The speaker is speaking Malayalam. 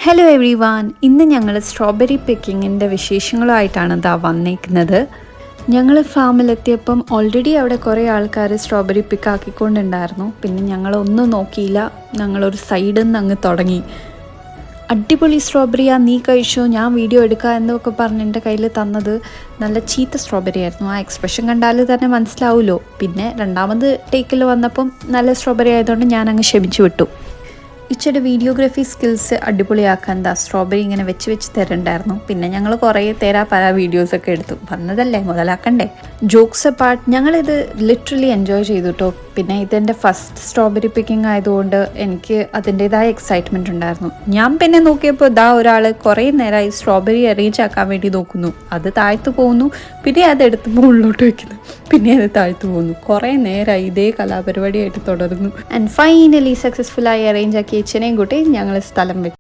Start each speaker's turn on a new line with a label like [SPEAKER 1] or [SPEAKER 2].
[SPEAKER 1] ഹലോ എവ്രി വൺ, ഇന്ന് ഞങ്ങൾ സ്ട്രോബെറി പിക്കിങ്ങിൻ്റെ വിശേഷങ്ങളുമായിട്ടാണ് ഇതാ വന്നേക്കുന്നത്. ഞങ്ങൾ ഫാമിലെത്തിയപ്പം ഓൾറെഡി അവിടെ കുറേ ആൾക്കാർ സ്ട്രോബെറി പിക്കാക്കിക്കൊണ്ടുണ്ടായിരുന്നു. പിന്നെ ഞങ്ങളൊന്നും നോക്കിയില്ല, ഞങ്ങളൊരു സൈഡിൽ നിന്ന് അങ്ങ് തുടങ്ങി. അടിപൊളി സ്ട്രോബെറിയാ, നീ കഴിച്ചോ, ഞാൻ വീഡിയോ എടുക്കുക എന്നൊക്കെ പറഞ്ഞ് എൻ്റെ കയ്യിൽ തന്നത് നല്ല ചീത്ത സ്ട്രോബെറി ആയിരുന്നു. ആ എക്സ്പ്രഷൻ കണ്ടാൽ തന്നെ മനസ്സിലാവുമല്ലോ. പിന്നെ രണ്ടാമത് ടേക്കിൽ വന്നപ്പം നല്ല സ്ട്രോബെറി ആയതുകൊണ്ട് ഞാൻ അങ്ങ് ക്ഷമിച്ചു വിട്ടു. ഇച്ചിരി വീഡിയോഗ്രാഫി സ്കിൽസ് അടിപൊളിയാക്കാൻ എന്താ സ്ട്രോബെറി ഇങ്ങനെ വെച്ച് തരുന്നുണ്ടായിരുന്നു. പിന്നെ ഞങ്ങൾ കുറേ പല വീഡിയോസൊക്കെ എടുത്തു. വന്നതല്ലേ, മുതലാക്കണ്ടേ. ജോക്സ് അപ്പാർട്ട്, ഞങ്ങളിത് ലിറ്ററലി എൻജോയ് ചെയ്തു കേട്ടോ. പിന്നെ ഇതെൻ്റെ ഫസ്റ്റ് സ്ട്രോബെറി പിക്കിംഗ് ആയതുകൊണ്ട് എനിക്ക് അതിൻ്റേതായ എക്സൈറ്റ്മെൻറ്റ് ഉണ്ടായിരുന്നു. ഞാൻ പിന്നെ നോക്കിയപ്പോൾ ഒരാൾ കുറേ നേരമായി സ്ട്രോബെറി അറേഞ്ച് ആക്കാൻ വേണ്ടി നോക്കുന്നു. അത് താഴ്ത്തു പോകുന്നു, പിന്നെ അതെടുത്ത് മുകളിലോട്ട് വയ്ക്കുന്നു, പിന്നെ അത് താഴ്ത്തു പോകുന്നു. കുറേ നേരമായി ഇതേ കലാപരിപാടിയായിട്ട് തുടരുന്നു. ആൻഡ് ഫൈനലി സക്സസ്ഫുള്ളായി അറേഞ്ച് ആക്കി അച്ഛനെയും കൂട്ടി ഞങ്ങൾ സ്ഥലം വെച്ചു.